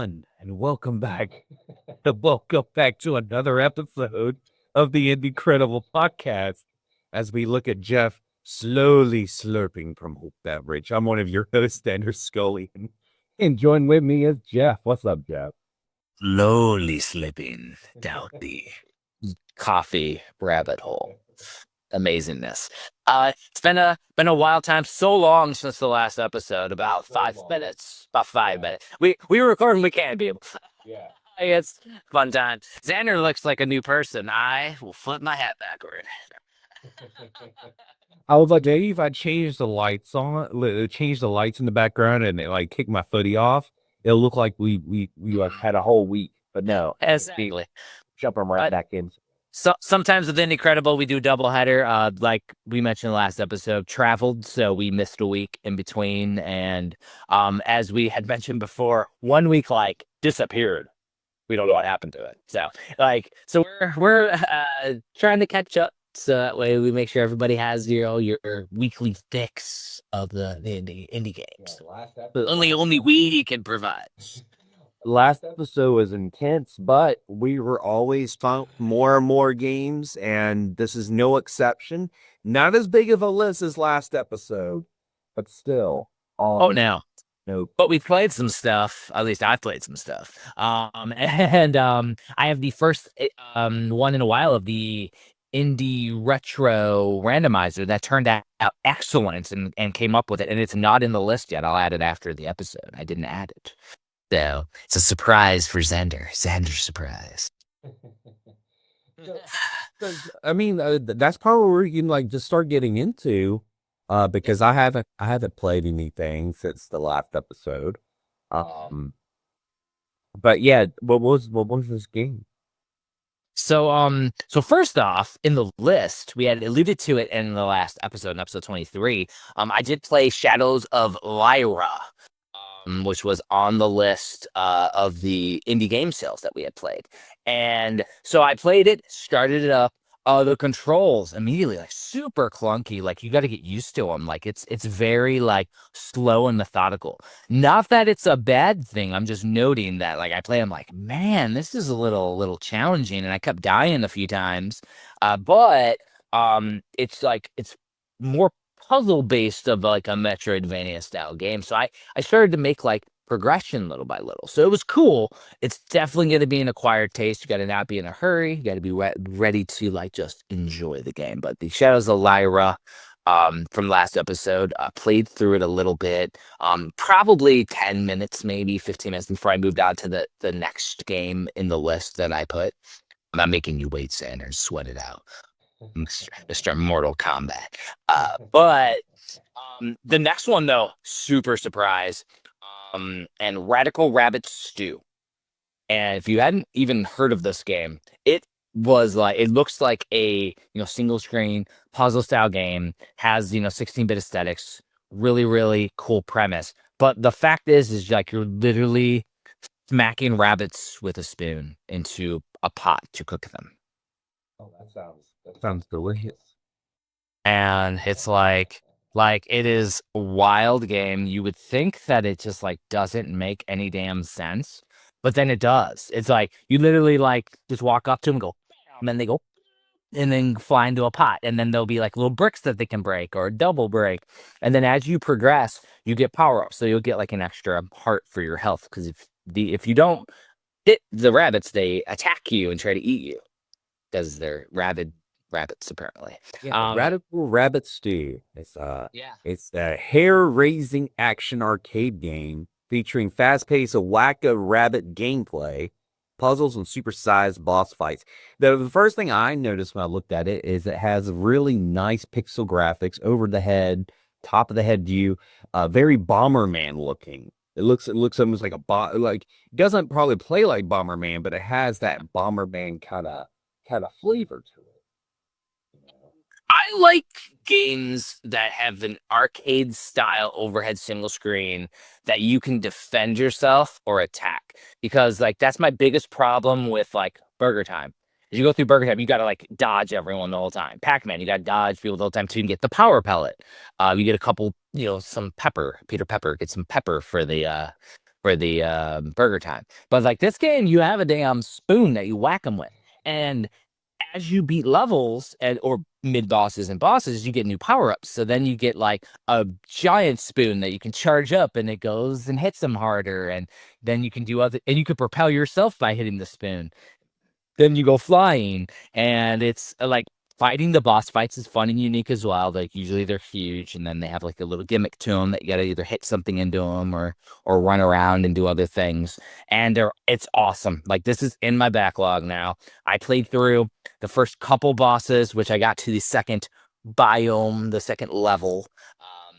everyone, and welcome back. Welcome back to another episode of the Incredible Podcast. As we look at Jeff slowly slurping from Hope Beverage, I'm one of your hosts, Xander Scully, and join with me is Jeff. What's up, Jeff? Slowly slipping down the coffee rabbit hole. Amazingness. It's been a wild time. So long since the last episode. About 5 minutes. About 5 minutes. We were recording. We can't be able. Yeah. It's fun time. Xander looks like a new person. I will flip my hat backward. I was like, maybe if I change the lights change the lights in the background and it like kick my footy off, it'll look like we like had a whole week. But no, Exactly. jumping right back in. So sometimes with Incredible, we do double header. Like we mentioned last episode, traveled, so we missed a week in between. And as we had mentioned before, 1 week like disappeared. We don't know what happened to it. So we're trying to catch up, so that way we make sure everybody has your weekly fix of the indie games. Only we can provide. Last episode was intense, but we were always found more and more games, and this is no exception. Not as big of a list as last episode, but still. No. But we played some stuff. At least I played some stuff. And I have the first one in a while of the indie retro randomizer that turned out excellent and came up with it. And it's not in the list yet. I'll add it after the episode. I didn't add it. So it's a surprise for Xander. Xander's surprise. I mean, that's probably where you can like just start getting into, because I haven't played anything since the last episode. But yeah, what was this game? So first off, in the list, we had alluded to it in the last episode, in episode 23. I did play Shadows of Lir'ah, which was on the list of the indie game sales that we had played. And so I played it, started it up. The controls immediately like super clunky. Like you got to get used to them. Like it's very like slow and methodical. Not that it's a bad thing. I'm just noting that like I play. I'm like, man, this is a little challenging, and I kept dying a few times. But it's more puzzle based of like a Metroidvania style game. So I started to make like progression little by little. So it was cool. It's definitely going to be an acquired taste. You got to not be in a hurry. You got to be ready to like just enjoy the game. But the Shadows of Lir'ah from last episode, played through it a little bit, probably 10 minutes, maybe 15 minutes before I moved on to the next game in the list that I put. I'm not making you wait, Sanders. Sweat it out. Mr. Mortal Kombat. But the next one, though, super surprise. And Radical Rabbit Stew. And if you hadn't even heard of this game, it looks like a single screen puzzle style game, has 16-bit aesthetics, really, really cool premise. But the fact is like you're literally smacking rabbits with a spoon into a pot to cook them. Oh, that sounds delicious. And it's like it is a wild game. You would think that it just like doesn't make any damn sense, but then it does. It's like you literally like just walk up to them and go, and then they go, and then fly into a pot, and then there'll be like little bricks that they can break or a double break, and then as you progress, you get power up. So you'll get like an extra heart for your health, because if you don't hit the rabbits, they attack you and try to eat you because they're rabbits apparently. Yeah, Radical Rabbit Stew. It's a hair-raising action arcade game featuring fast-paced wacko rabbit gameplay, puzzles, and supersized boss fights. The first thing I noticed when I looked at it is it has really nice pixel graphics, over the head, top of the head view, very Bomberman looking. It looks almost like like it doesn't probably play like Bomberman, but it has that Bomberman kind of flavor to it. I like games that have an arcade style overhead single screen that you can defend yourself or attack, because like that's my biggest problem with like Burger Time. As you go through Burger Time, you got to like dodge everyone the whole time. Pac-Man, you got to dodge people the whole time so you can get the power pellet. You get a couple, some pepper. Peter Pepper gets some pepper for the for the burger time. But like this game, you have a damn spoon that you whack them with, and as you beat levels or mid bosses and bosses, you get new power ups. So then you get like a giant spoon that you can charge up, and it goes and hits them harder, and then you can do other, and you can propel yourself by hitting the spoon. Then you go flying, and it's like fighting the boss fights is fun and unique as well. Like usually they're huge, and then they have like a little gimmick to them that you got to either hit something into them or run around and do other things. And it's awesome. Like this is in my backlog now. I played through the first couple bosses, which I got to the second biome, the second level,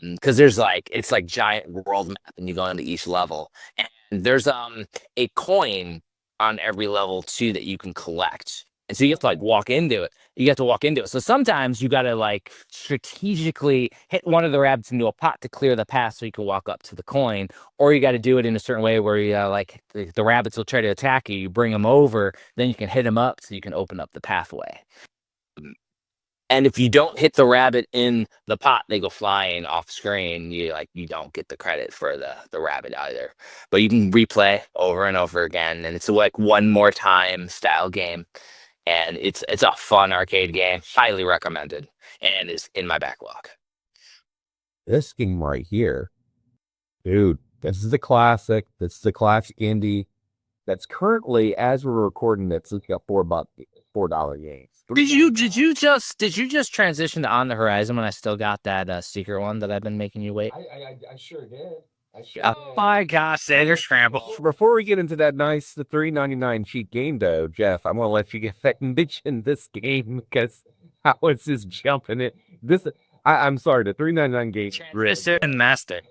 because there's like it's like giant world map, and you go into each level, and there's a coin on every level too that you can collect. And so you have to like walk into it. You have to walk into it. So sometimes you got to like strategically hit one of the rabbits into a pot to clear the path so you can walk up to the coin, or you got to do it in a certain way where you like the rabbits will try to attack you. You bring them over, then you can hit them up so you can open up the pathway. And if you don't hit the rabbit in the pot, they go flying off screen. You don't get the credit for the rabbit either. But you can replay over and over again, and it's like one more time style game. And it's a fun arcade game, highly recommended, and is in my backlog. This game right here, dude, this is the classic. This is the classic indie that's currently, as we're recording, that's looking at $4 games. Did you just transition to On the Horizon when I still got that secret one that I've been making you wait? I sure did. Oh my gosh, you're scrambled. Before we get into that the $3.99 cheap game though, Jeff, I'm gonna let you get that mention this game because I was just jumping it. I'm sorry, the $3.99 game. Transition Master.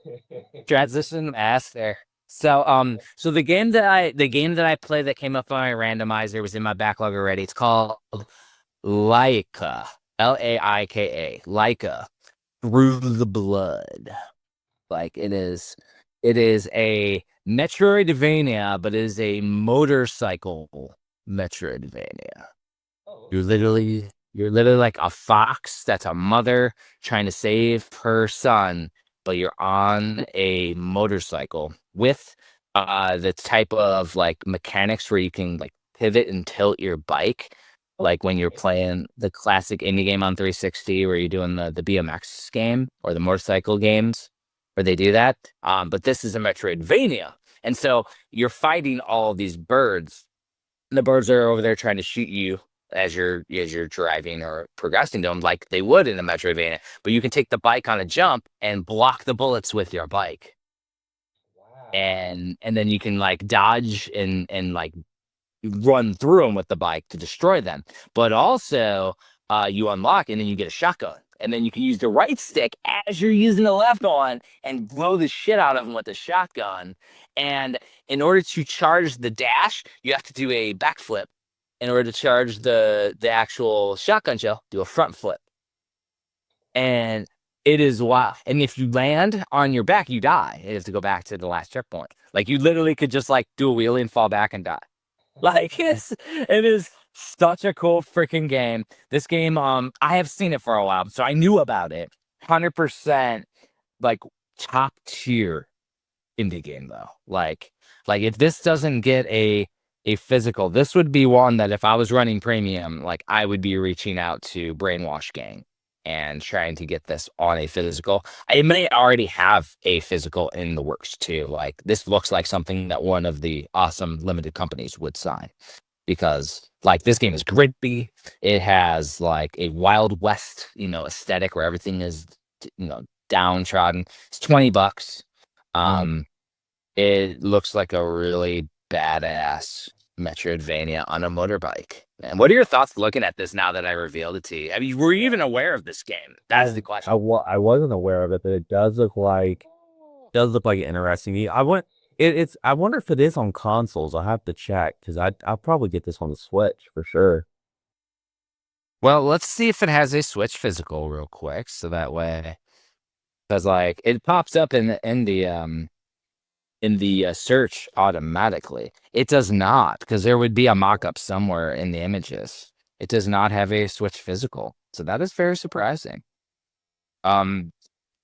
Transition Master. So so the game that I played that came up on my randomizer was in my backlog already. It's called Lir'ah. Laika. Lir'ah. Through the Blood. Like it is a Metroidvania, but it is a motorcycle Metroidvania. You're literally like a fox that's a mother trying to save her son, but you're on a motorcycle with the type of like mechanics where you can like pivot and tilt your bike, like when you're playing the classic indie game on 360 where you're doing the BMX game or the motorcycle games where they do that. But this is a Metroidvania. And so you're fighting all of these birds, and the birds are over there trying to shoot you as you're driving or progressing to them like they would in a Metroidvania. But you can take the bike on a jump and block the bullets with your bike. Wow. And then you can like dodge and like run through them with the bike to destroy them. But also you unlock, and then you get a shotgun. And then you can use the right stick as you're using the left one and blow the shit out of them with the shotgun. And in order to charge the dash, you have to do a backflip. In order to charge the actual shotgun shell, do a front flip. And it is wild. And if you land on your back, you die. You have to go back to the last checkpoint. Like you literally could just like do a wheelie and fall back and die. Like it is such a cool freaking game. This game, I have seen it for a while, so I knew about it. 100% like top tier indie game though. Like if this doesn't get a physical, this would be one that if I was running premium, like I would be reaching out to Brainwash Gang and trying to get this on a physical. I may already have a physical in the works too. Like this looks like something that one of the awesome limited companies would sign, because like this game is grippy. It has like a Wild West, aesthetic where everything is, downtrodden. It's $20. It looks like a really badass Metroidvania on a motorbike. And what are your thoughts looking at this now that I revealed it to you? I mean, were you even aware of this game? That is the question. I wasn't aware of it, but it does look like interesting. I wonder if it is on consoles. I'll have to check because I'll probably get this on the Switch for sure. Well, let's see if it has a Switch physical real quick, so that way, because like it pops up in the search automatically. It does not, because there would be a mock-up somewhere in the images. It does not have a Switch physical, so that is very surprising. But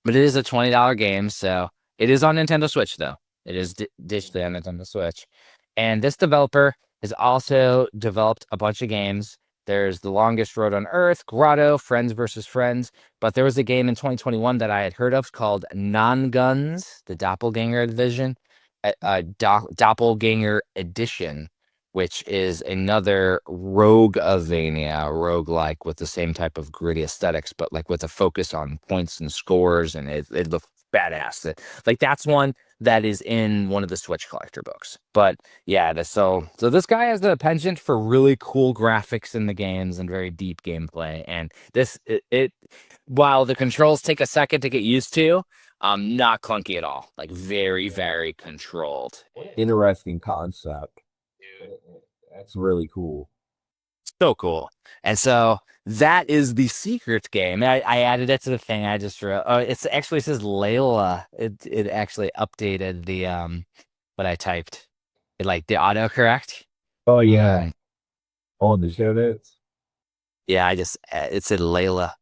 it is a $20 game, so it is on Nintendo Switch though. It is digitally on Nintendo Switch. And this developer has also developed a bunch of games. There's The Longest Road on Earth, Grotto, Friends versus Friends. But there was a game in 2021 that I had heard of called Non-Guns, the Doppelganger Division, Doppelganger Edition, which is another Rogueavania, roguelike with the same type of gritty aesthetics, but like with a focus on points and scores, and it looks badass. Like that's one that is in one of the Switch collector books. But yeah, so this guy has a penchant for really cool graphics in the games and very deep gameplay. And this it while the controls take a second to get used to, not clunky at all. Like very, very controlled. Interesting concept. That's really cool. So cool. And so that is the secret game. I added it to the thing. I just wrote, it actually says Layla. It actually updated the what I typed. It like the autocorrect. Oh yeah. On the show notes. Yeah, it said Layla.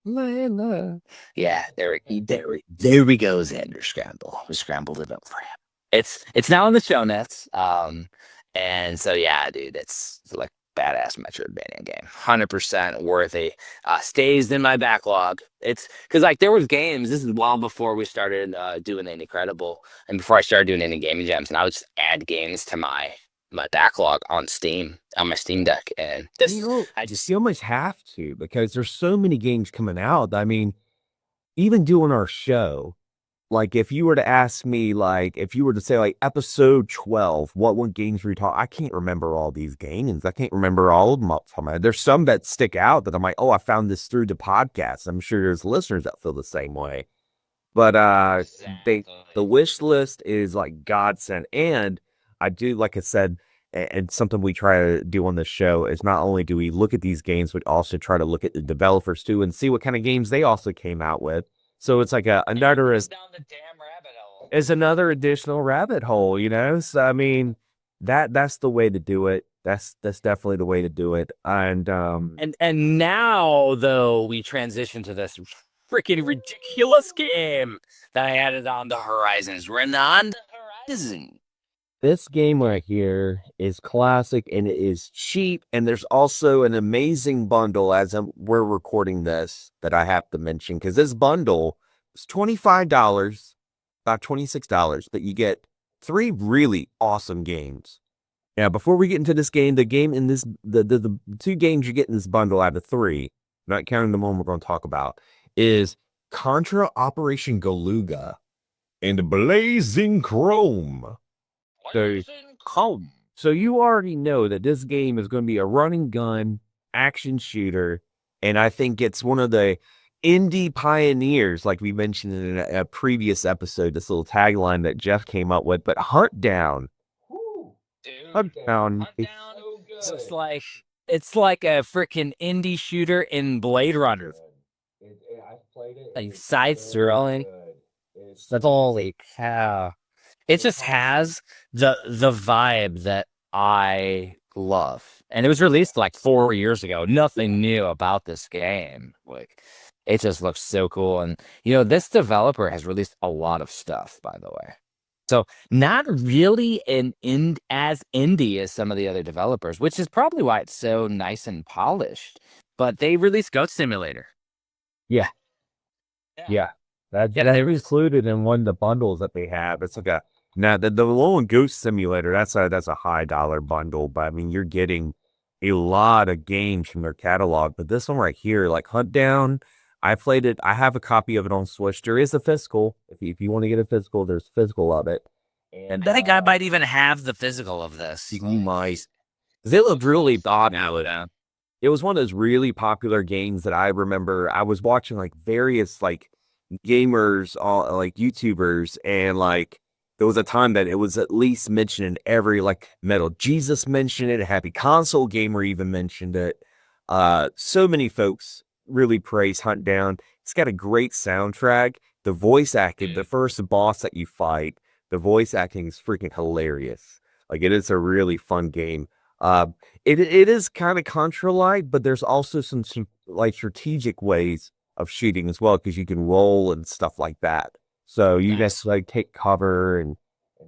Layla. Yeah, there we go, Xander Scramble. We scrambled it up for him. It's now in the show notes. And so yeah, dude, it's like badass Metroidvania game. 100% worthy. Stays in my backlog. It's because like there was games. This is well before we started doing Indie Credible and before I started doing any gaming jams, and I would just add games to my backlog on Steam, on my Steam Deck. And this, you almost have to, because there's so many games coming out. I mean, even doing our show, like if you were to ask me, like if you were to say like episode 12, what games were you talking? I can't remember all these games. I can't remember all of them off the top of my head. There's some that stick out that I'm like, oh, I found this through the podcast. I'm sure there's listeners that feel the same way. But the wish list is like godsend. And I do, like I said, and something we try to do on this show is not only do we look at these games, but also try to look at the developers too and see what kind of games they also came out with. So it's like another is down the damn rabbit hole. Is another additional rabbit hole, you know? So I mean, that's the way to do it. That's definitely the way to do it. And now though we transition to this freaking ridiculous game that I added on the Horizons. We're on the Horizon. This game right here is classic and it is cheap. And there's also an amazing bundle as we're recording this that I have to mention, because this bundle is $25, about $26, but you get 3 really awesome games. Now, before we get into this game, the 2 games you get in this bundle out of 3, not counting the one we're going to talk about, is Contra Operation Galuga and Blazing Chrome. So you already know that this game is going to be a run and gun action shooter, and I think it's one of the indie pioneers, like we mentioned in a previous episode, this little tagline that Jeff came up with. But Hunt Down. Hunt Down. It's like a freaking indie shooter in Blade Runner. Like sights rolling. Holy cow. It just has the vibe that I love. And it was released like 4 years ago. Nothing new about this game. Like, it just looks so cool. And, you know, this developer has released a lot of stuff, by the way. So not really as indie as some of the other developers, which is probably why it's so nice and polished. But they released Goat Simulator. Yeah. That they included in one of the bundles that they have. It's like the Lone Ghost Simulator, that's a high dollar bundle, but I mean you're getting a lot of games from their catalog. But this one right here, like Hunt Down, I played it. I have a copy of it on Switch. There is a physical. If you want to get a physical, there's physical of it. And I think I might even have the physical of this. You might. They look really popular. It was one of those really popular games that I remember. I was watching like various like gamers, like YouTubers, and like there was a time that it was at least mentioned in every, like Metal Jesus mentioned it, Happy Console Gamer even mentioned it. So many folks really praise Hunt Down. It's got a great soundtrack. The voice acting, the first boss that you fight, the voice acting is freaking hilarious. Like it is a really fun game. It is kind of Contra-like, but there's also some like strategic ways of shooting as well, because you can roll and stuff like that. So you just like take cover and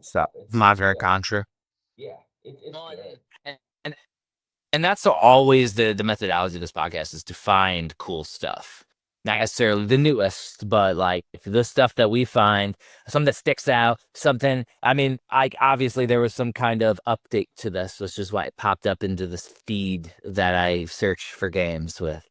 stuff. Not very contra. Yeah, And and that's always the methodology of this podcast is to find cool stuff. Not necessarily the newest, but like the stuff that we find, something that sticks out, something. I mean, obviously there was some kind of update to this, which is why it popped up into this feed that I search for games with.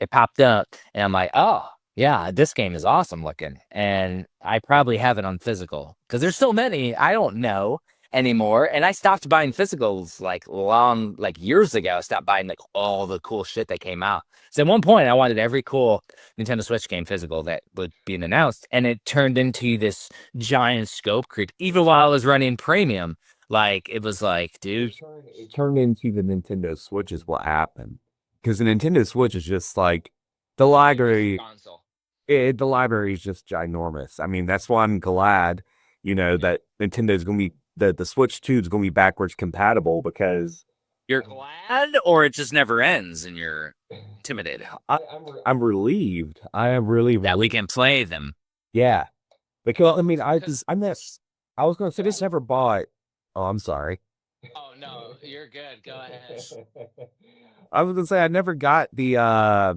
It popped up, and I'm like, oh yeah, this game is awesome looking, and I probably have it on physical because there's so many I don't know anymore. And I stopped buying physicals like years ago. I stopped buying like all the cool shit that came out. So at one point I wanted every cool Nintendo Switch game physical that would be announced, and it turned into this giant scope creep. Even while I was running premium, like it was like, dude, it turned into the Nintendo Switch is what happened. Because the Nintendo Switch is just like the library. The library is just ginormous. I mean, that's why I'm glad, that Nintendo's going to be the Switch 2 is going to be backwards compatible because you're glad, or it just never ends and you're intimidated. I'm relieved. I am really that we can play them. Yeah, because I mean, I was going to say this never bought. Oh, I'm sorry. Oh no, you're good. Go ahead. I was gonna say I never got the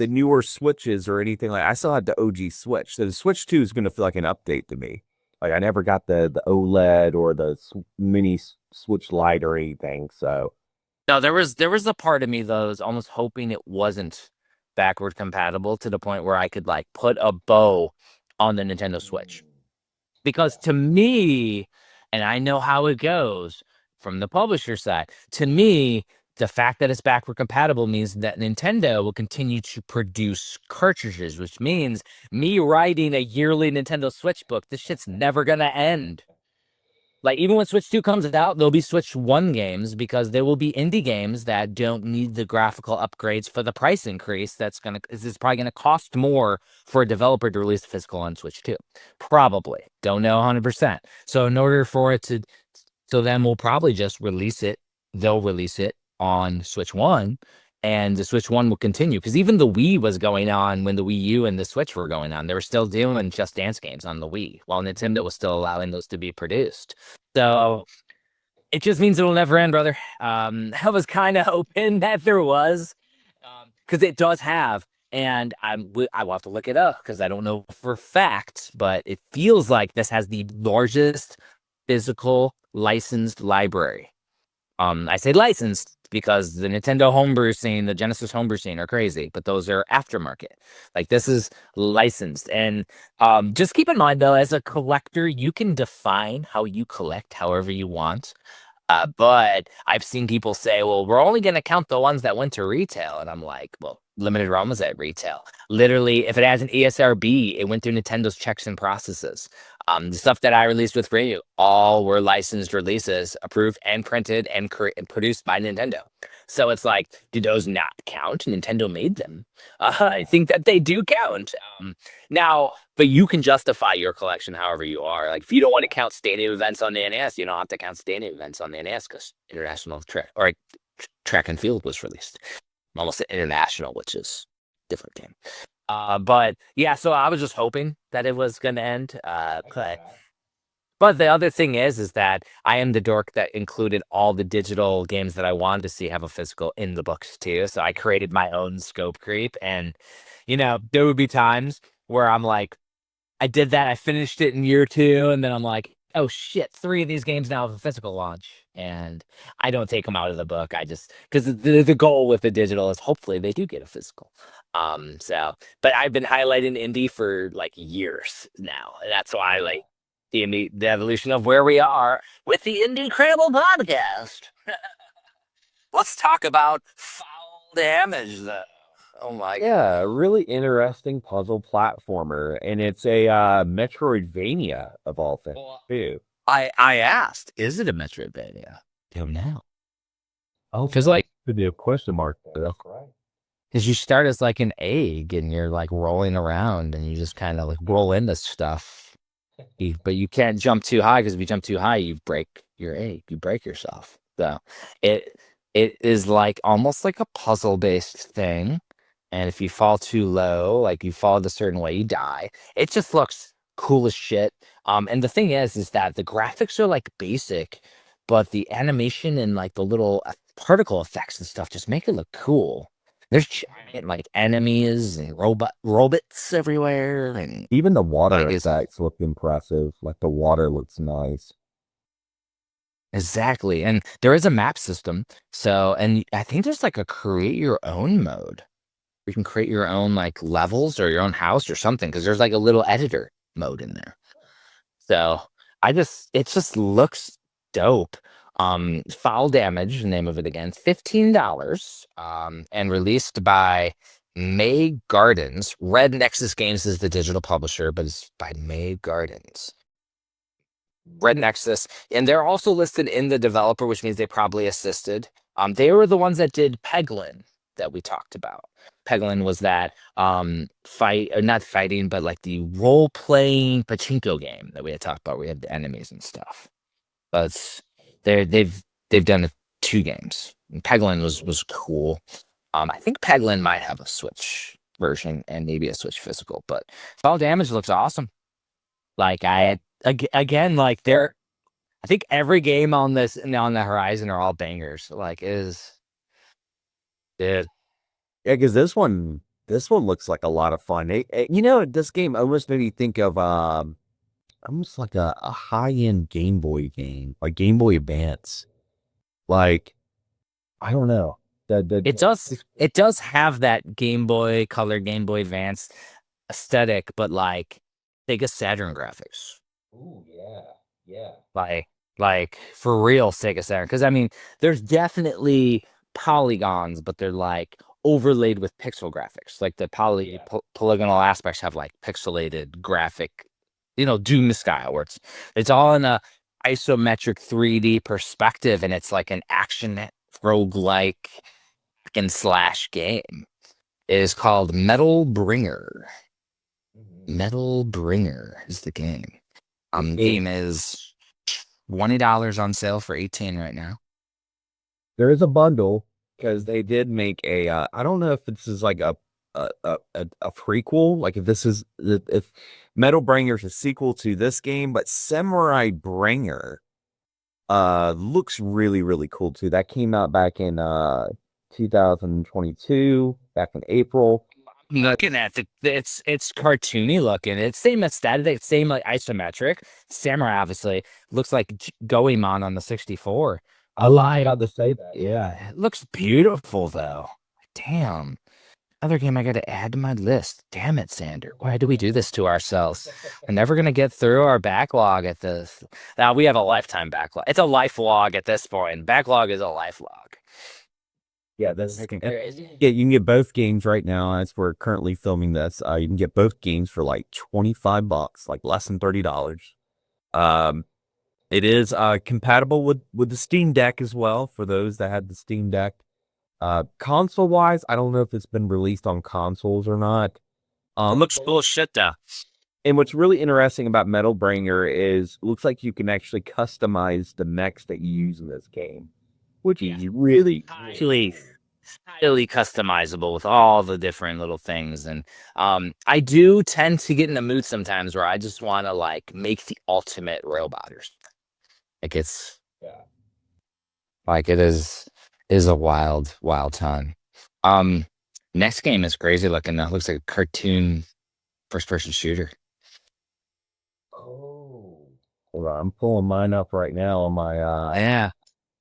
newer Switches or anything like. I still had the OG Switch. So the Switch 2 is gonna feel like an update to me. Like I never got the OLED or the mini Switch Lite or anything. So no, there was a part of me though that was almost hoping it wasn't backward compatible to the point where I could like put a bow on the Nintendo Switch. Because to me, and I know how it goes from the publisher side, to me, the fact that it's backward compatible means that Nintendo will continue to produce cartridges, which means me writing a yearly Nintendo Switch book, this shit's never going to end. Like, even when Switch 2 comes out, there'll be Switch 1 games because there will be indie games that don't need the graphical upgrades for the price increase. This is probably going to cost more for a developer to release physical on Switch 2. Probably. Don't know 100%. So in order for it to... So then we'll probably just release it. They'll release it on Switch 1, and the Switch 1 will continue. Because even the Wii was going on when the Wii U and the Switch were going on. They were still doing Just Dance games on the Wii, while Nintendo was still allowing those to be produced. So it just means it'll never end, brother. I was kind of hoping that there was, because it does have, and I will have to look it up because I don't know for a fact, but it feels like this has the largest physical licensed library. I say licensed because the Nintendo homebrew scene, the Genesis homebrew scene are crazy, but those are aftermarket. Like this is licensed. And just keep in mind though, as a collector, you can define how you collect however you want. But I've seen people say, well, we're only going to count the ones that went to retail. And I'm like, well, Limited Realm was at retail. Literally, if it has an ESRB, it went through Nintendo's checks and processes. The stuff that I released with Ryu, all were licensed releases, approved and printed and produced by Nintendo. So it's like, do those not count? Nintendo made them. I think that they do count. Now, but you can justify your collection however you are. Like, if you don't want to count stadium events on the NES, you don't have to count stadium events on the NES because International Track and Field was released. Almost international, which is a different game. But yeah, so I was just hoping that it was going to end. But the other thing is that I am the dork that included all the digital games that I wanted to see have a physical in the books too. So I created my own scope creep. And, there would be times where I'm like, I did that. I finished it in year 2. And then I'm like, oh shit, 3 of these games now have a physical launch. And I don't take them out of the book. I just, because the goal with the digital is hopefully they do get a physical. But I've been highlighting indie for like years now. And that's why like the evolution of where we are with the Indie Crable podcast. Let's talk about foul damage though. Oh my god. Yeah, really interesting puzzle platformer. And it's a Metroidvania of all things too. I asked, is it a Metroidvania? Don't know. Oh, because like could be a question mark. That's right. Because you start as like an egg and you're like rolling around and you just kind of like roll into stuff. But you can't jump too high because if you jump too high, you break your egg. You break yourself. So it is like almost like a puzzle based thing. And if you fall too low, like you fall a certain way, you die. It just looks cool as shit. And the thing is that the graphics are like basic, but the animation and like the little particle effects and stuff just make it look cool. There's giant like enemies and robots everywhere, and Even the water Like, it's- effects look impressive. Like the water looks nice. exactly. And there is a map system. So, and I think there's like a create your own mode. You can create your own like levels or your own house or something because there's like a little editor mode in there. So it just looks dope. Foul Damage, the name of it again, $15. And released by May Gardens. Red Nexus Games is the digital publisher, but it's by May Gardens. Red Nexus, and they're also listed in the developer, which means they probably assisted. They were the ones that did Peglin that we talked about. Peglin was that not fighting, but like the role-playing pachinko game that we had talked about. We had the enemies and stuff. But they've done 2 games. And Peglin was cool. I think Peglin might have a Switch version and maybe a Switch physical, but Fall Damage looks awesome. Like again, like I think every game on the horizon are all bangers. Like dude. Yeah, because this one looks like a lot of fun. This game almost made me think of almost like a high-end Game Boy game, like Game Boy Advance. Like, I don't know. It does have that Game Boy Color, Game Boy Advance aesthetic, but like Sega Saturn graphics. Ooh, yeah. Like for real Sega Saturn. Because I mean, there's definitely polygons, but they're like overlaid with pixel graphics. Like the polygonal aspects have like pixelated graphic, Doom style, where it's all in a isometric 3D perspective, and it's like an action roguelike hack and slash game. It is called Metal Bringer. Metal Bringer is the game. Game is $20 on sale for $18 right now. There is a bundle because they did make a. I don't know if this is like a prequel, like if Metal Bringer is a sequel to this game, but Samurai Bringer looks really, really cool too. That came out back in 2022, back in April. Looking at it's cartoony looking. It's same aesthetic, same like isometric. Samurai obviously looks like Goemon on the 64. I lied on to say that. Yeah, it looks beautiful though. Damn. Other game I got to add to my list. Damn it, Xander. Why do we do this to ourselves? We're never going to get through our backlog at this. Now, we have a lifetime backlog. It's a life log at this point. Backlog is a life log. Yeah, yeah, you can get both games right now as we're currently filming this. You can get both games for like $25, like less than $30. It is compatible with the Steam Deck as well for those that had the Steam Deck. Console wise, I don't know if it's been released on consoles or not. Looks bullshit though. And what's really interesting about Metal Bringer is looks like you can actually customize the mechs that you use in this game, which is really customizable with all the different little things. And I do tend to get in the mood sometimes where I just want to like make the ultimate roboters. Like it's like it is a wild time. Next game is crazy looking though. Looks like a cartoon first person shooter. Oh, hold on, I'm pulling mine up right now on my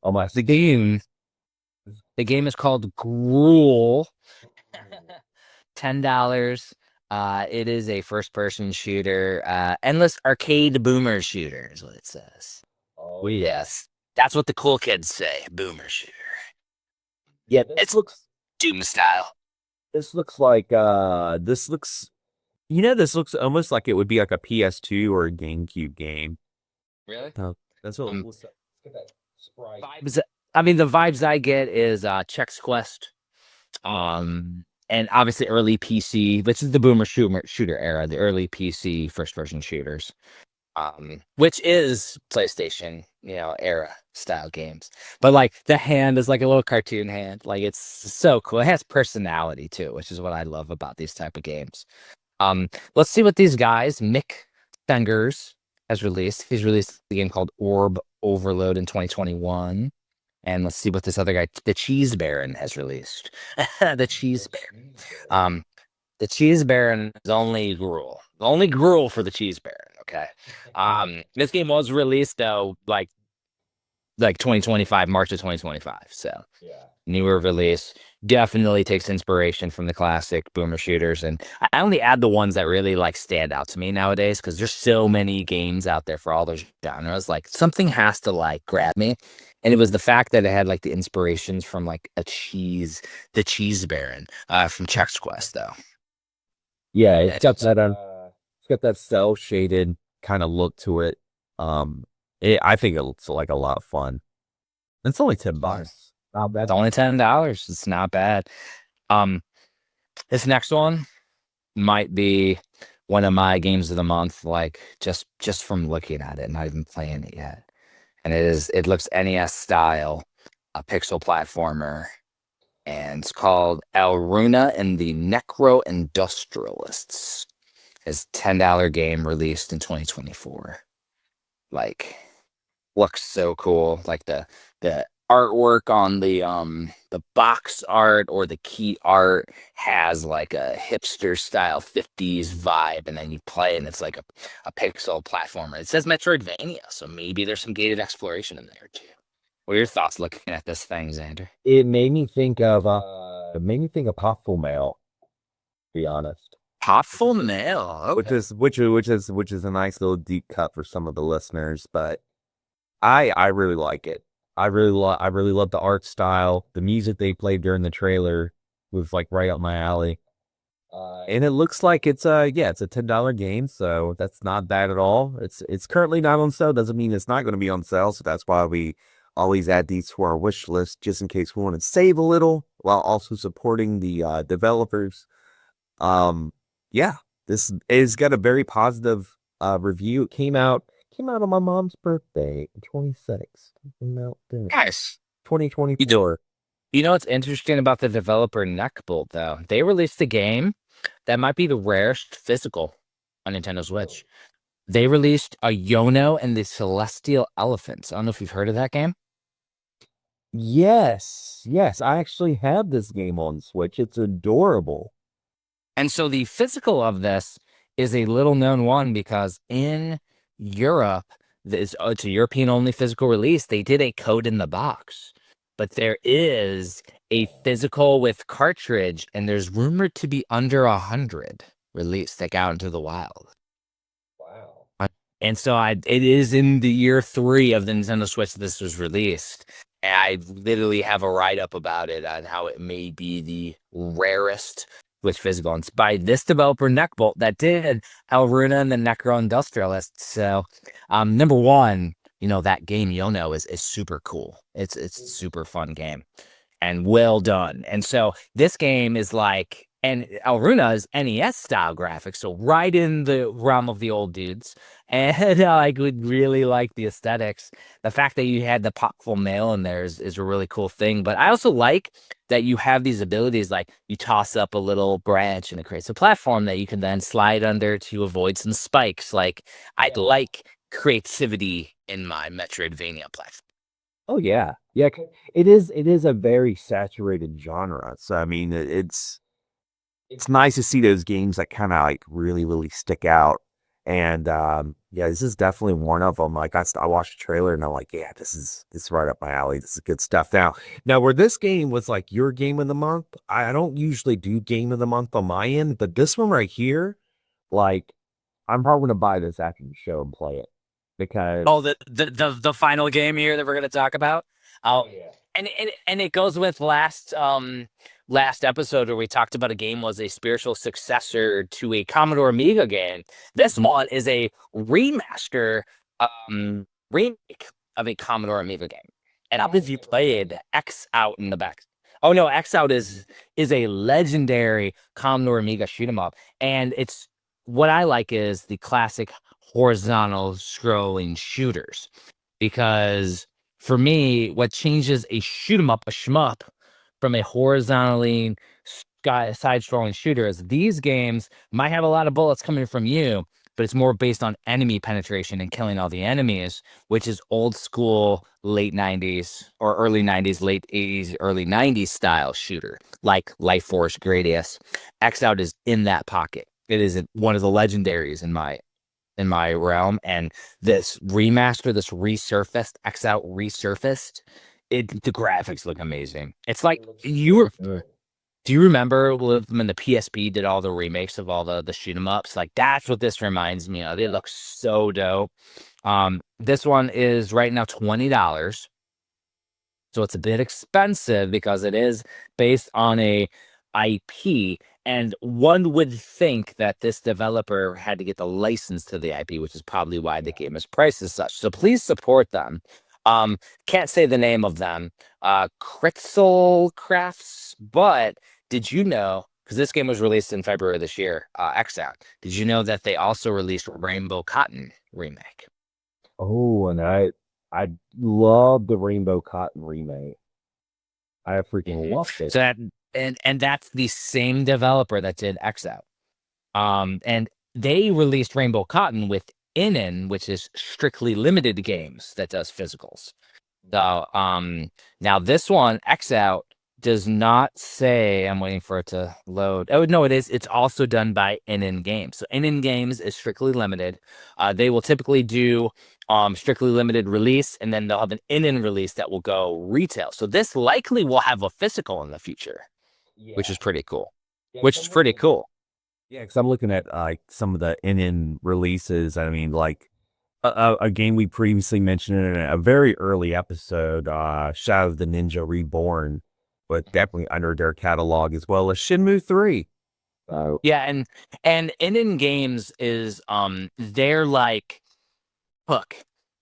on my The game is called Gruel. $10. It is a first person shooter, endless arcade boomer shooter is what it says. Oh yes, that's what the cool kids say. Boomer shooter. Yeah, this looks Doom style. This looks like this looks almost like it would be like a PS2 or a GameCube game. Really? That's what vibes. I mean, the vibes I get is Chex Quest, and obviously early PC, which is the boomer shooter era, the early PC first person shooters, which is PlayStation, era style games. But like the hand is like a little cartoon hand, like it's so cool. It has personality too, which is what I love about these type of games. Let's see what these guys, Mick Fengers has released. He's released a game called Orb Overload in 2021. And let's see what this other guy, the Cheese Baron, has released. The Cheese Baron. The Cheese Baron is only gruel. Only gruel for the Cheese Baron. Okay. This game was released though, like 2025, March of 2025. So newer release. Definitely takes inspiration from the classic boomer shooters, and I only add the ones that really like stand out to me nowadays because there's so many games out there for all those genres. Like something has to like grab me, and it was the fact that it had like the inspirations from like the Cheese Baron from Chex Quest, though. Yeah, it's got that cell shaded kind of look to it. I think it looks like a lot of fun. It's only $10. Not bad. It's only $10. It's not bad. This next one might be one of my games of the month, like just from looking at it, not even playing it yet. And it looks NES style, a pixel platformer, and it's called Lir'ah and the Necro-Industrialists. It's a $10 game released in 2024. Like, looks so cool. Like the artwork on the box art or the key art has like a hipster style 50s vibe, and then you play and it's like a pixel platformer. It says Metroidvania, so maybe there's some gated exploration in there too. What are your thoughts looking at this thing, Xander? It made me think of Popful Mail, to be honest. Popful Mail, okay. which is a nice little deep cut for some of the listeners, but I really like it. I really love the art style. The music they played during the trailer was like right up my alley. And it looks like it's a $10 game, so that's not bad at all. It's currently not on sale. Doesn't mean it's not going to be on sale, so that's why we always add these to our wish list just in case we want to save a little while also supporting the developers. Yeah, this has got a very positive review. It came out on my mom's birthday, 26th. Nice. 2024. You know what's interesting about the developer Neckbolt, though? They released a game that might be the rarest physical on Nintendo Switch. They released a Yono and the Celestial Elephants. I don't know if you've heard of that game. Yes, I actually have this game on Switch. It's adorable. And so the physical of this is a little known one because in Europe, it's a European only physical release. They did a code in the box, but there is a physical with cartridge, and there's rumored to be under 100 released that got into the wild. Wow. And so it is in the year 3 of the Nintendo Switch that this was released. And I literally have a write-up about it on how it may be the rarest Switch physical. And it's by this developer, Neckbolt, that did Lir'ah and the Necro-Industrialists. So, number one, that game Yono is super cool. It's a super fun game and well done. And so this game is like, and Lir'ah is NES style graphics, so right in the realm of the old dudes. And I would really like the aesthetics. The fact that you had the Popful Mail in there is a really cool thing. But I also like that you have these abilities, like you toss up a little branch and it creates a platform that you can then slide under to avoid some spikes. Like, I'd like creativity in my Metroidvania platform. Oh yeah. It is a very saturated genre. So I mean, it's nice to see those games that kind of like really stick out. And yeah, this is definitely one of them. Like I watched the trailer and I'm like, yeah, this is right up my alley. This is good stuff. Now where this game was like your game of the month, I don't usually do game of the month on my end, but this one right here, like, I'm probably gonna buy this after the show and play it because the final game here that we're gonna talk about. Yeah. And it goes with last episode where we talked about a game was a spiritual successor to a Commodore Amiga game. This one is a remaster, remake of a Commodore Amiga game. And I believe you played X Out in the back. Oh no, X Out is a legendary Commodore Amiga shoot 'em up. And it's what I like is the classic horizontal scrolling shooters. Because for me, what changes a shoot 'em up, a shmup, from a horizontally side-scrolling shooter is these games might have a lot of bullets coming from you, but it's more based on enemy penetration and killing all the enemies, which is old school late 90s or early 90s, late 80s, early 90s style shooter, like Life Force, Gradius. X-Out is in that pocket. It is one of the legendaries in my realm, and this remaster, this resurfaced, X-Out resurfaced, the graphics look amazing. It's like do you remember when the PSP did all the remakes of all the shoot 'em ups? Like that's what this reminds me of. It looks so dope. This one is right now $20. So it's a bit expensive because it is based on a IP, and one would think that this developer had to get the license to the IP, which is probably why the game is priced as such. So please support them. Can't say the name of them, Critzel Crafts, but did you know, because this game was released in February of this year, X-Out, did you know that they also released Rainbow Cotton remake? Oh, and I love the Rainbow Cotton remake. I freaking love it. So that and that's the same developer that did X-Out. And they released Rainbow Cotton with Inen, which is strictly limited games that does physicals. So now this one, X-Out, does not say, I'm waiting for it to load. Oh, no, it is. It's also done by Inen Games. So Inen Games is strictly limited. They will typically do strictly limited release, and then they'll have an Inen release that will go retail. So this likely will have a physical in the future, which is pretty cool. Yeah, because I'm looking at some of the Inen releases. I mean, like a game we previously mentioned in a very early episode, Shadow of the Ninja Reborn, but definitely under their catalog, as well as Shenmue 3. Yeah, and Inen Games is their like hook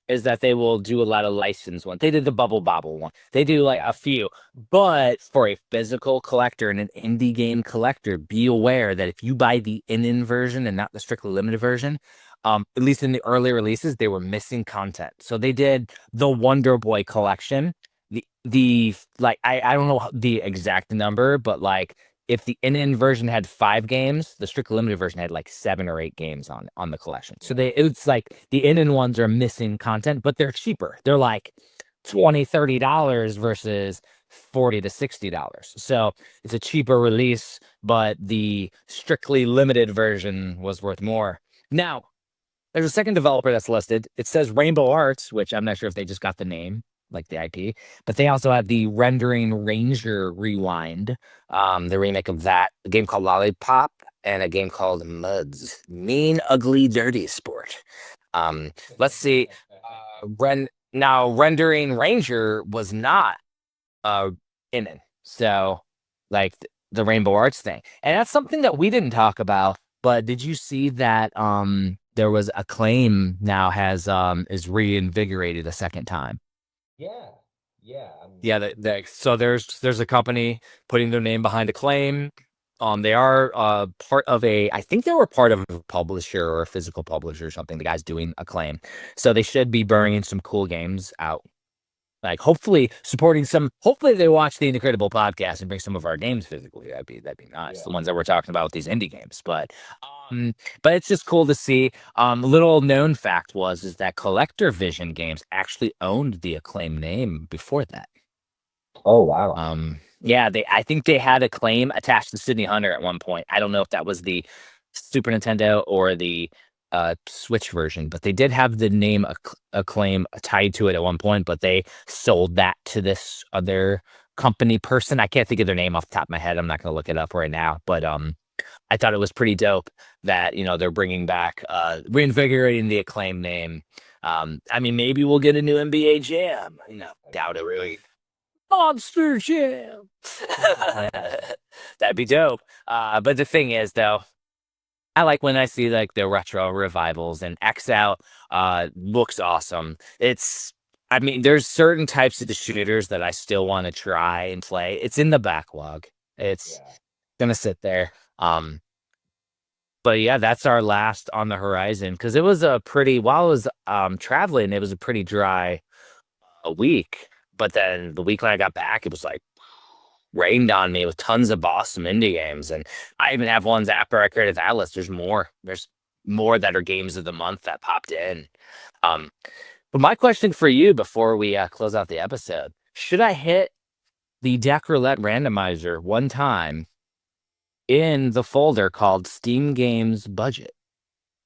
is that they will do a lot of licensed ones. They did the Bubble Bobble one. They do like a few, but for a physical collector and an indie game collector, be aware that if you buy the Inen version and not the strictly limited version, at least in the early releases, they were missing content. So they did the Wonder Boy collection. The like I don't know the exact number, but like if the Inen version had 5 games, the strictly limited version had like 7 or 8 games on the collection. So it's like the Inen ones are missing content, but they're cheaper. They're like $20-$30 versus $40 to $60. So it's a cheaper release, but the strictly limited version was worth more. Now, there's a second developer that's listed. It says Rainbow Arts, which I'm not sure if they just got the name, like the IP, but they also have the Rendering Ranger Rewind, the remake of that, a game called Lollipop, and a game called Muds, Mean, Ugly, Dirty Sport. Let's see. Now, Rendering Ranger was not in it, so like the Rainbow Arts thing, and that's something that we didn't talk about. But did you see that there was Acclaim now is reinvigorated a second time? Yeah. So there's a company putting their name behind Acclaim. They are part of I think they were part of a publisher or a physical publisher or something. The guy's doing Acclaim, so they should be bringing some cool games out. Like hopefully they watch the Incredible podcast and bring some of our games physically. That'd be nice. Yeah. The ones that we're talking about with these indie games, but it's just cool to see. Little known fact is that Collector Vision Games actually owned the Acclaim name before that. Oh wow. Yeah, I think they had Acclaim attached to Sydney Hunter at one point. I don't know if that was the Super Nintendo or the Switch version, but they did have the name Acclaim tied to it at one point, but they sold that to this other company person. I can't think of their name off the top of my head. I'm not going to look it up right now, but I thought it was pretty dope that, they're bringing back, reinvigorating the Acclaim name. I mean, maybe we'll get a new NBA Jam. Doubt it really. Monster Jam. That'd be dope. But the thing is, though, I like when I see like the retro revivals, and X-Out looks awesome. There's certain types of the shooters that I still want to try and play. It's in the backlog. It's gonna sit there. But yeah, that's our last on the horizon, because it was while I was traveling, it was a pretty dry week. But then the week when I got back, it was like rained on me with tons of awesome indie games, and I even have ones after I created that list. There's more. There's more that are games of the month that popped in. But my question for you before we close out the episode, should I hit the deck roulette randomizer one time in the folder called Steam Games Budget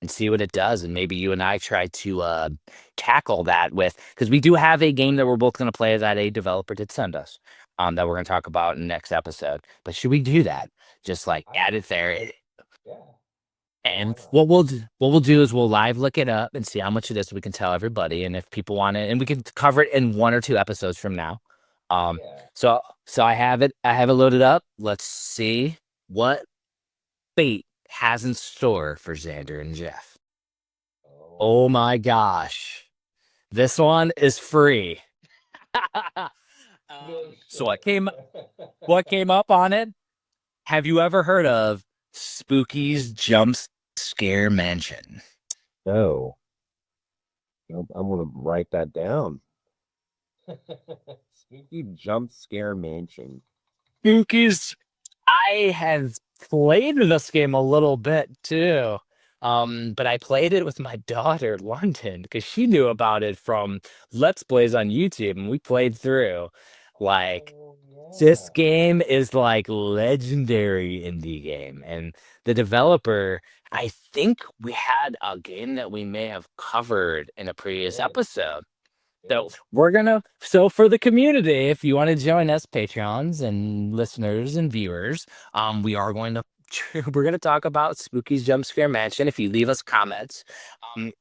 and see what it does? And maybe you and I try to tackle that with, because we do have a game that we're both going to play that a developer did send us that we're going to talk about in the next episode. But should we do that? Just like add it there. Yeah. And what we'll do is we'll live look it up and see how much it is. We can tell everybody, and if people want it, and we can cover it in 1 or 2 episodes from now. So I have it loaded up. Let's see what fate has in store for Xander and Jeff. Oh my gosh, this one is free. So what came up on it? Have you ever heard of Spooky's Jump Scare Mansion? No. I'm gonna write that down. Spooky Jump Scare Mansion. Spooky's. I have played this game a little bit too. But I played it with my daughter, London, because she knew about it from Let's Plays on YouTube, and we played through. Like, this game is like legendary indie game, and the developer, I think we had a game that we may have covered in a previous episode. So for the community, if you want to join us, Patreons and listeners and viewers, we're going to talk about Spooky's Jump Scare Mansion if you leave us comments.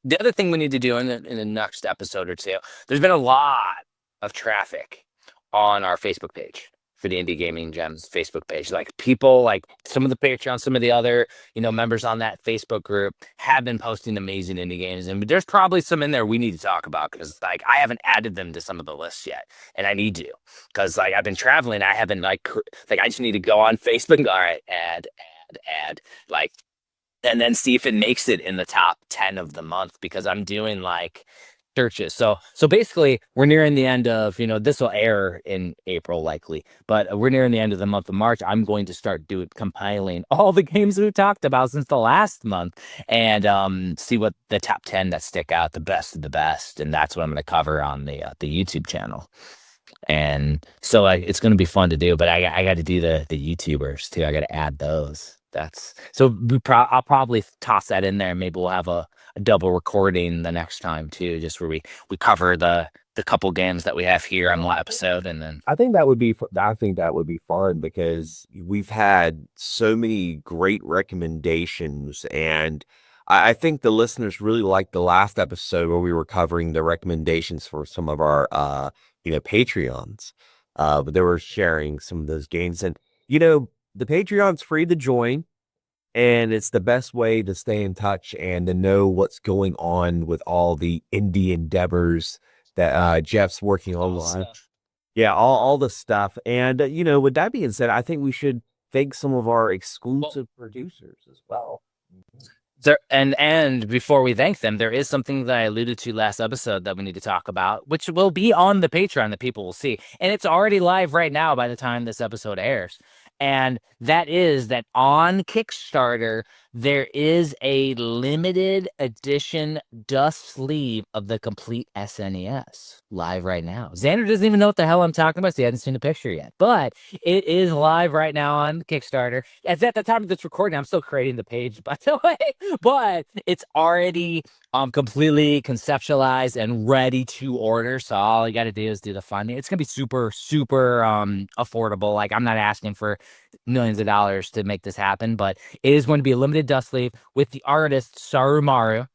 The other thing we need to do in the next episode or two, there's been a lot of traffic on our Facebook page for the Indie Gaming Gems Facebook page. Like, people, like some of the Patreon, some of the other, members on that Facebook group have been posting amazing indie games. And there's probably some in there we need to talk about, because like I haven't added them to some of the lists yet. And I need to, because like I've been traveling. I haven't like I just need to go on Facebook and go, all right, add, like, and then see if it makes it in the top 10 of the month, because I'm doing like searches. So basically we're nearing the end of, this will air in April likely, but we're nearing the end of the month of March. I'm going to start compiling all the games we've talked about since the last month and see what the top 10 that stick out, the best of the best. And that's what I'm going to cover on the YouTube channel. And so it's going to be fun to do, but I got to do the YouTubers too. I got to add those. I'll probably toss that in there. Maybe we'll have a double recording the next time too, just where we cover the couple games that we have here on one episode. And then I think that would be fun, because we've had so many great recommendations, and I think the listeners really liked the last episode where we were covering the recommendations for some of our Patreons. But they were sharing some of those games, and the Patreon's free to join, and it's the best way to stay in touch and to know what's going on with all the indie endeavors that Jeff's working on. Yeah, all the stuff. And, with that being said, I think we should thank some of our exclusive producers as well. And before we thank them, there is something that I alluded to last episode that we need to talk about, which will be on the Patreon that people will see. And it's already live right now by the time this episode airs. And that is that on Kickstarter, there is a limited edition dust sleeve of the complete SNES live right now. Xander doesn't even know what the hell I'm talking about, so he hasn't seen the picture yet. But it is live right now on Kickstarter. As at the time of this recording, I'm still creating the page, by the way. But it's already completely conceptualized and ready to order. So all you got to do is do the funding. It's going to be super, super affordable. Like, I'm not asking for millions of dollars to make this happen, but it is going to be a limited dust sleeve with the artist Sarumaru.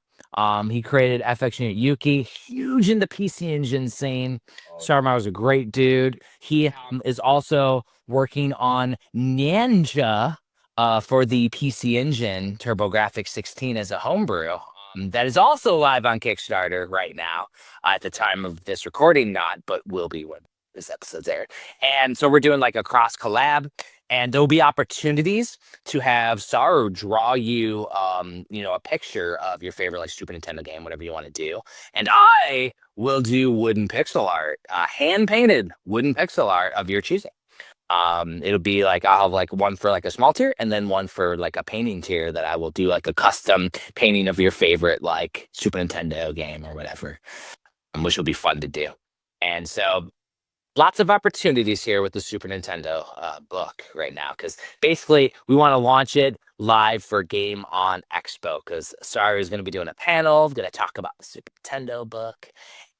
He created FX Unit Yuki, huge in the PC Engine scene. Sarumaru is a great dude. He is also working on Ninja for the PC Engine TurboGrafx 16 as a homebrew. That is also live on Kickstarter right now at the time of this recording, but will be when this episode's aired. And so we're doing like a cross collab, and there'll be opportunities to have Saru draw you, a picture of your favorite like Super Nintendo game, whatever you want to do. And I will do wooden pixel art, hand painted wooden pixel art of your choosing. It'll be like I'll have like one for like a small tier and then one for like a painting tier that I will do like a custom painting of your favorite like Super Nintendo game or whatever, which will be fun to do. And so lots of opportunities here with the Super Nintendo book right now, because basically we want to launch it live for Game on Expo, because Saru is going to be doing a panel, going to talk about the Super Nintendo book.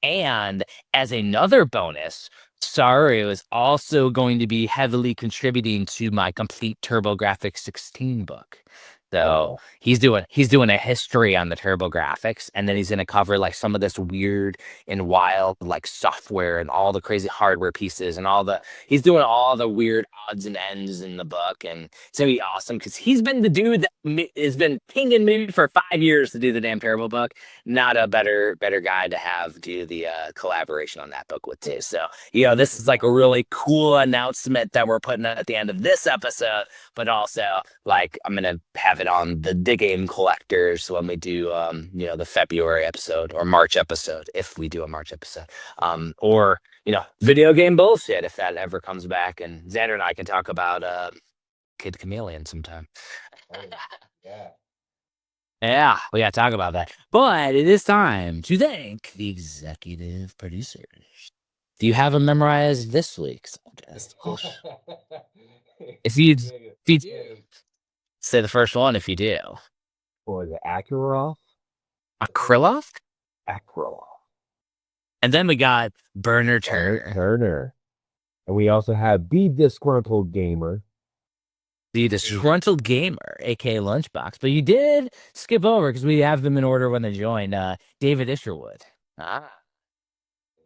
And as another bonus, Saru is also going to be heavily contributing to my complete TurboGrafx 16 book. So he's doing a history on the TurboGrafx, and then he's going to cover like some of this weird and wild like software and all the crazy hardware pieces and he's doing all the weird odds and ends in the book, and it's gonna be awesome because he's been the dude that has been pinging me for 5 years to do the damn Turbo book. Not a better guy to have do the collaboration on that book with too. So this is like a really cool announcement that we're putting at the end of this episode, but also like I'm gonna have it on the Game Collectors when we do the February episode or March episode, if we do a March episode, or video game bullshit if that ever comes back, and Xander and I can talk about Kid Chameleon sometime. Yeah, we gotta talk about that. But it is time to thank the executive producers. Do you have them memorized this week? If you say the first one, if you do. Or the Akrilov? Akrilov? Akrilov. And then we got Burner Turner. And we also have The Disgruntled Gamer. The Disgruntled Gamer, aka Lunchbox. But you did skip over, because we have them in order when they joined, David Isherwood. Yeah,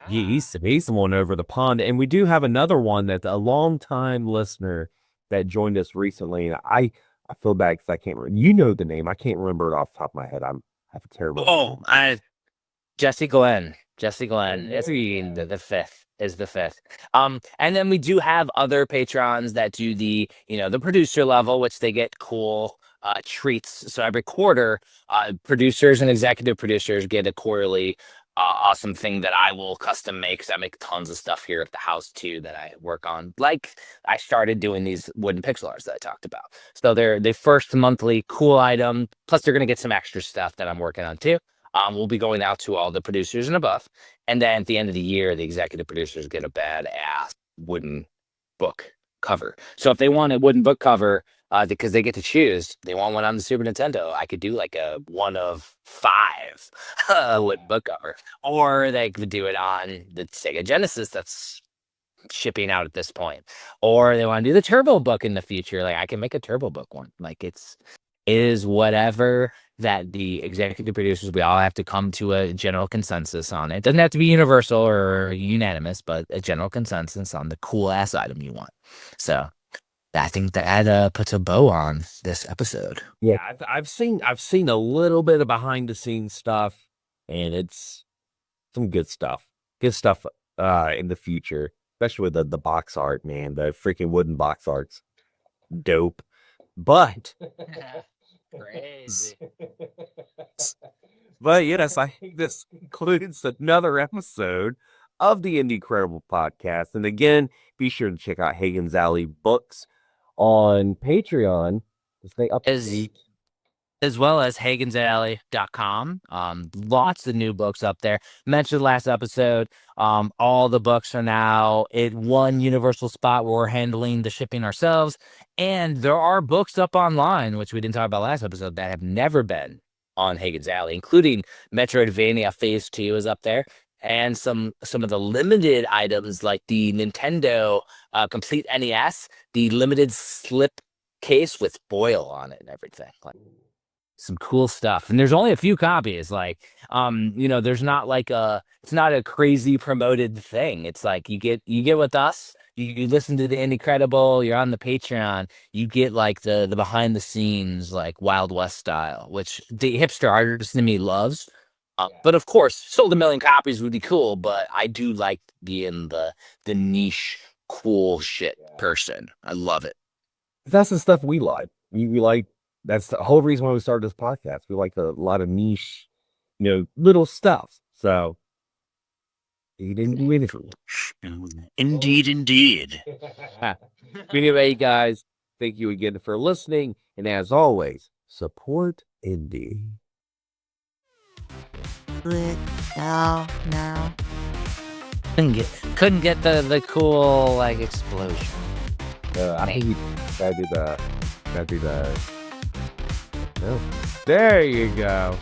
he's the one over the pond. And we do have another one that's a long-time listener that joined us recently. And I feel bad because I can't remember. You know the name. I can't remember it off the top of my head. I have a terrible Jesse Glenn. That's the fifth is the fifth. And then we do have other patrons that do the producer level, which they get cool treats. So every quarter, producers and executive producers get a quarterly awesome thing that I will custom make, because I make tons of stuff here at the house too that I work on. Like I started doing these wooden pixel arts that I talked about. So they're the first monthly cool item. Plus they're going to get some extra stuff that I'm working on too. We'll be going out to all the producers and above. And then at the end of the year, the executive producers get a badass wooden book cover. So if they want a wooden book cover, because they get to choose, they want one on the Super Nintendo, I could do like a 1 of 5 wooden book cover. Or they could do it on the Sega Genesis that's shipping out at this point. Or they want to do the Turbo book in the future. Like I can make a Turbo book one. Like it is whatever that the executive producers, we all have to come to a general consensus on it. It doesn't have to be universal or unanimous, but a general consensus on the cool ass item you want. So I think that puts a bow on this episode. Yeah, I've seen a little bit of behind the scenes stuff, and it's some good stuff. Good stuff in the future, especially with the box art, man. The freaking wooden box art's dope. But crazy. But yes, I think this concludes another episode of the Indie Credible podcast. And again, be sure to check out Hagen's Alley Books on Patreon to stay up to date. As well as HagensAlley.com. Lots of new books up there. Mentioned last episode, all the books are now in one universal spot where we're handling the shipping ourselves. And there are books up online, which we didn't talk about last episode, that have never been on Hagen's Alley, including Metroidvania Phase 2 is up there. And some of the limited items like the Nintendo Complete NES, the limited slip case with foil on it and everything. Like, some cool stuff. And there's only a few copies. Like, there's not like it's not a crazy promoted thing. It's like you get with us, you listen to the Indie Credible, you're on the Patreon, you get like the behind the scenes, like Wild West style, which the hipster artist in me loves. But of course, sold 1 million copies would be cool, but I do like being the niche cool shit person. I love it. That's the stuff we like. We like. That's the whole reason why we started this podcast. We like a lot of niche, little stuff. So Indeed, indeed. Anyway, guys, thank you again for listening. And as always, support indie. Now. Couldn't get the cool like explosion. I hate gotta do the. No. There you go.